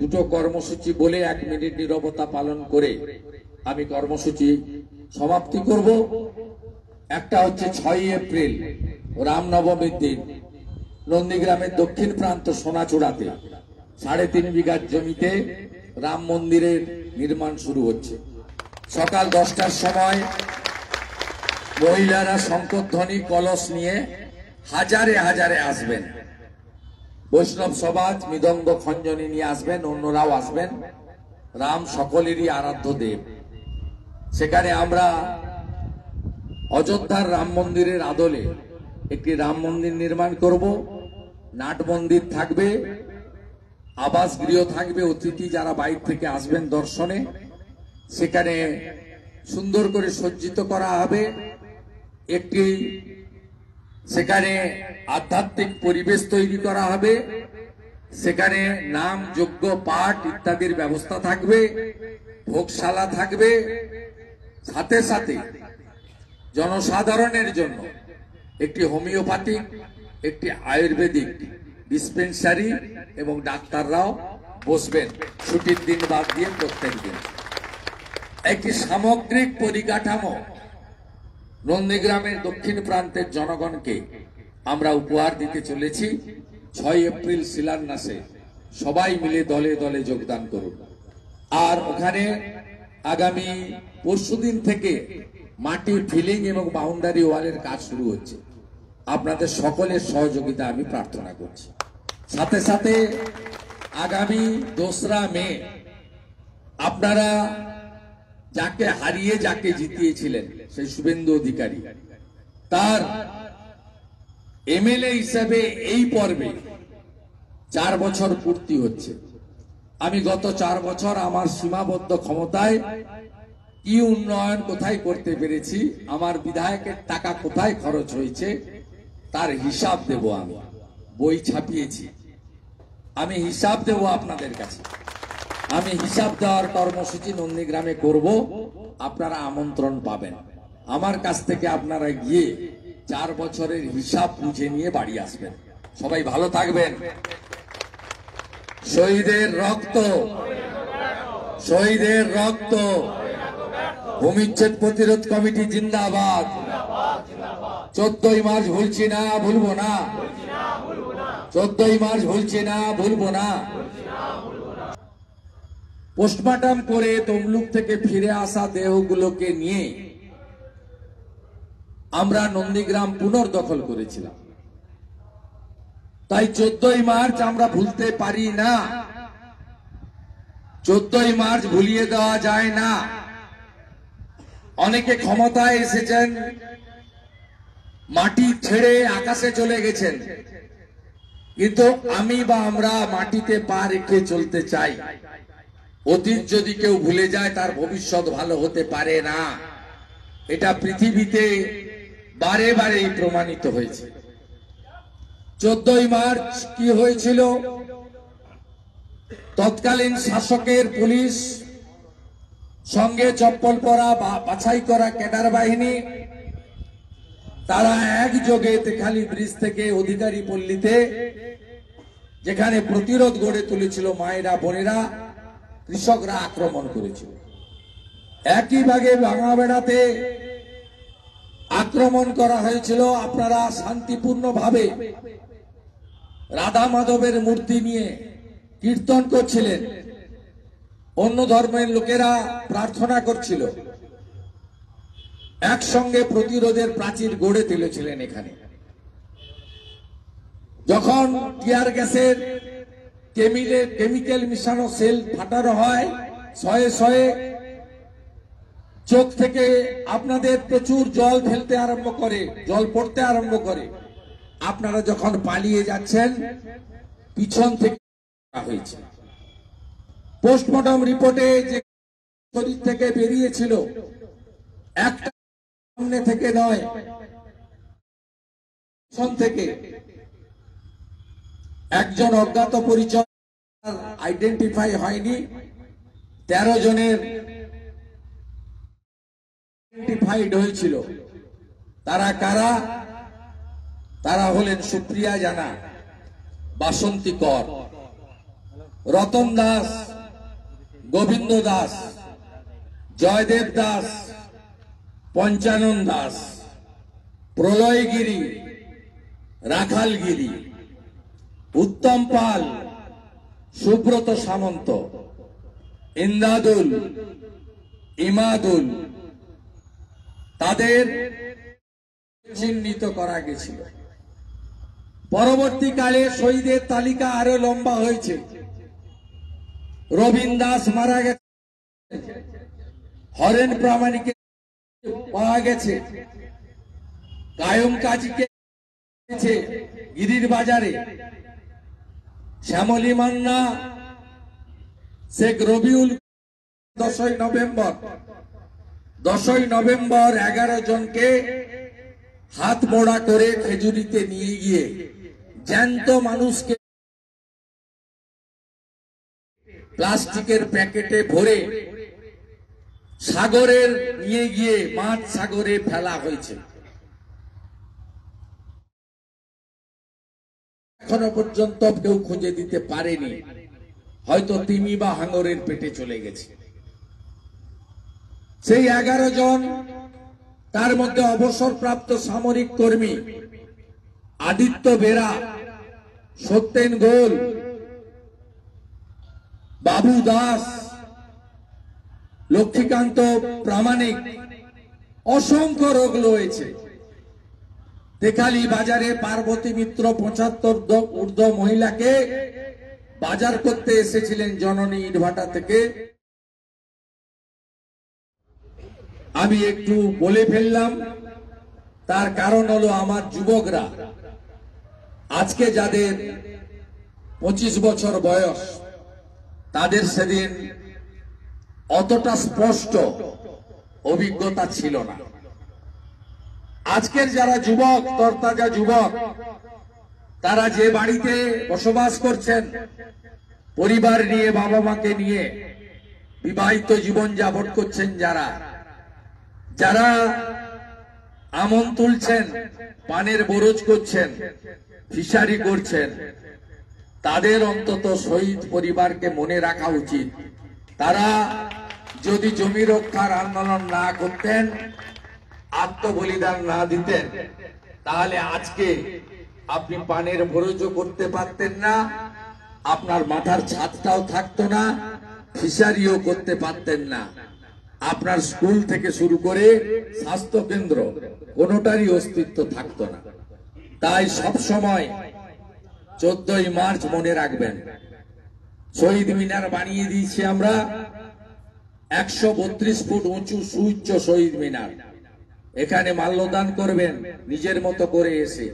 দুটো কর্মসূচি বলে 1 মিনিট নীরবতা পালন করে আমি কর্মসূচি সমাপ্তি করব। একটা হচ্ছে 6 এপ্রিল রামনবমীর দিন নন্দীগ্রামের দক্ষিণ প্রান্ত সোনাচূড়াতে 3.5 বিঘার জমিতে রাম মন্দিরের নির্মাণ শুরু হচ্ছে। সকাল 10টার সময় মহিলারা শঙ্করধ্বনি কলস নিয়ে হাজারে হাজারে আসবেন। বৈষ্ণব সমাজ মৃদঙ্গ খঞ্জনি নিয়ে আসবেন, অন্যরাও আসবেন। রাম সকলেরই আরাধ্য দেব। সেখানে আমরা অযোধ্যার রাম মন্দিরের আদলে একটি রাম মন্দির নির্মাণ করব। নাট মন্দির থাকবে, আবাস গৃহ থাকবে, অতিথি যারা বাইরে থেকে আসবেন দর্শনে সেখানে সুন্দর করে সজ্জিত করা হবে। একটি সেখানে আধ্যাত্মিক পরিবেশ তৈরি করা হবে। সেখানে নাম যজ্ঞ পাঠ ইত্যাদির ব্যবস্থা থাকবে, ভোগশালা থাকবে। সাথে সাথে জনসাধারণের জন্য একটি হোমিওপ্যাথিক, একটি আয়ুর্বেদিক ডিসপেন্সারি এবং ডাক্তাররাও বসবেন ছুটির দিন বাদ দিয়ে প্রত্যেক দিন। একটি সামগ্রিক পরিকাঠামো নন্দীগ্রামের দক্ষিণ প্রান্তের জনগণকে আমরা উপহার দিতে চলেছি। 6 এপ্রিল শিলান্যাসে সবাই মিলে দলে দলে যোগদান করুন। আর ওখানে আগামী পরশুদিন থেকে মাটি ফিলিং এবং বাউন্ডারি ওয়ালের কাজ শুরু হচ্ছে। আপনাদের সকলের সহযোগিতা আমি প্রার্থনা করছি। সাথে সাথে আগামী 2রা মে আপনারা যাকে হারিয়ে যাকে জিতিয়েছিলেন সেই শুভেন্দু অধিকারী, তার এমএলএ হিসেবে এই পর্বে 4 বছর পূর্তি হচ্ছে। আমি গত 4 বছর আমার সীমাবদ্ধ ক্ষমতায় কি উন্নয়ন কোথায় করতে পেরেছি, আমার বিধায়কের টাকা কোথায় খরচ হয়েছে তার হিসাব দেব। আমি বই ছাপিয়েছি, আমি হিসাব দেব আপনাদের কাছে। আমি হিসাব দেওয়ার কর্মসূচি নন্দীগ্রামে করব। আপনারা আমন্ত্রণ পাবেন। আমার কাছ থেকে আপনারা গিয়ে 4 বছরের হিসাব বুঝে নিয়ে বাড়ি আসবেন। সবাই ভালো থাকবেন। শহীদের রক্ত, শহীদের রক্ত, ভূমিচ্ছেদ প্রতিরোধ কমিটি জিন্দাবাদ। 14ই মার্চ ভুলছি না, ভুলবো না। 14ই মার্চ ভুলছি না, ভুলবো না। পোস্টমর্টম করে তমলুক থেকে ফিরে আসা দেহগুলোকে নিয়ে আমরা নন্দীগ্রাম পুনর্দখল করেছিলাম। তাই 14ই মার্চ আমরা ভুলতে পারি না। 14ই মার্চ ভুলিয়ে দেওয়া যায় না। অনেকে ক্ষমতায় এসেছেন, মাটি ছেড়ে আকাশে চলে গেছেন, কিন্তু আমি বা আমরা মাটিতে পা রেখে চলতে চাই। অতীত যদি কেউ ভুলে যায় তার ভবিষ্যৎ ভালো হতে পারে না। এটা পৃথিবীতে বারে বারে প্রমাণিত হয়েছে। 14ই মার্চ কি হয়েছিল? তৎকালীন শাসকের পুলিশ সঙ্গে চপ্পল পরা বাছাই করা ক্যাডার বাহিনী, তারা একযোগে তেখালি ব্রিজ থেকে অধিকারী পল্লীতে, যেখানে প্রতিরোধ গড়ে তুলেছিল মায়েরা বোনেরা, কৃষকরা আক্রমণ করেছিল। একই ভাগে ভাঙাবেড়াতে আক্রমণ করা হয়েছিল। আপনারা শান্তিপূর্ণভাবে রাধা মাধবের মূর্তি নিয়ে কীর্তন করছিলেন, অন্য ধর্মের লোকেরা প্রার্থনা করছিল, একসঙ্গে প্রতিরোধের প্রাচীর গড়ে তুলেছিলেন। এখানে যখন টিয়ার গ্যাসের কেমিক্যাল মিশানো সেল ফাটানো হয়, শয়ে শয়ে চোখ থেকে আপনাদের প্রচুর জল ফেলতে আরম্ভ করে, জল পড়তে আরম্ভ করে। আপনারা যখন পালিয়ে যাচ্ছেন, পিছন থেকে হয়েছে। পোস্টমর্টম রিপোর্টে যে শরীর থেকে বেরিয়েছিল, একটা সামনে থেকে নয়, পিছন থেকে একজন অজ্ঞাত পরিচয় আইডেন্টিফাই হয়নি। 13 জনের আইডেন্টিফাইড হয়েছিল। তারা কারা? তারা হলেন সুপ্রিয়া জানা, বাসন্তী কর, রতন দাস, গোবিন্দ দাস, জয়দেব দাস, পঞ্চানন দাস, প্রলয়গিরি, রাখালগিরি, উত্তম পাল, সুব্রত সামন্ত, ইন্দাদুল, ইমাদুল, তাদের চিহ্নিত করা গেছিল। পরবর্তীকালে শহীদের তালিকা আরো লম্বা হয়েছে। রবীন দাস মারা গেছে, হরেন প্রামাণিকে পাওয়া গেছে, কায়ম কাজীকে গিরির বাজারে, শ্যামলী মান্না, শেখ রবিউল 10ই নভেম্বর 11 জনকে হাত মোড়া করে খেজুরিতে নিয়ে গিয়ে জ্যান্ত মানুষকে প্লাস্টিকের প্যাকেটে ভরে সাগরের নিয়ে গিয়ে মাছ সাগরে ফেলা হয়েছে। এখনো পর্যন্ত কেউ খুঁজে দিতে পারেনি, হয়তো তিমি বা হাঙরের পেটে চলে গেছে। সেই 11 জন, তার মধ্যে অবসরপ্রাপ্ত সামরিক কর্মী আদিত্য বেরা, সত্যেন গোল, বাবু দাস, লক্ষ্মীকান্ত প্রামাণিক, অসংখ্য রোগ রয়েছে। তেখালি বাজারে পার্বতী মিত্র 75 ঊর্ধ্ব মহিলাকে বাজার করতে এসেছিলেন জননী ইটভাটা থেকে। আমি একটু বলে ফেললাম, তার কারণ হলো আমার যুবকরা আজকে যাদের 25 বছর বয়স, তাদের সেদিন অতটা স্পষ্ট অভিজ্ঞতা ছিল না। আজকের যারা যুবক, তরতাজা যুবক, তারা যে বাড়িতে বসবাস করছেন, পরিবার নিয়ে, বাবা মাকে নিয়ে বিবাহিত জীবন যাপন করছেন, যারা আমন তুলছেন, পানের বরজ করছেন, ফিশারি করছেন, তাদের অন্তত শহীদ পরিবারকে মনে রাখা উচিত। তারা যদি জমি রক্ষার আন্দোলন না করতেন, আত্মবলিদান না দিতেন, তাহলে আজকে আপনি পানের বরজও করতে পারতেন না, আপনার মাথার ছাদটাও থাকতো না, ফিশারিও করতে পারতেন না, আপনার স্কুল থেকে শুরু করে স্বাস্থ্য কেন্দ্র কোনোটারই অস্তিত্ব থাকতো না। তাই সব সময় 14ই মার্চ মনে রাখবেন। শহীদ মিনার বানিয়ে দিয়েছি আমরা, 132 ফুট উঁচু সুউচ্চ শহীদ মিনার। এখানে মাল্যদান করবেন নিজের মতো করে এসে।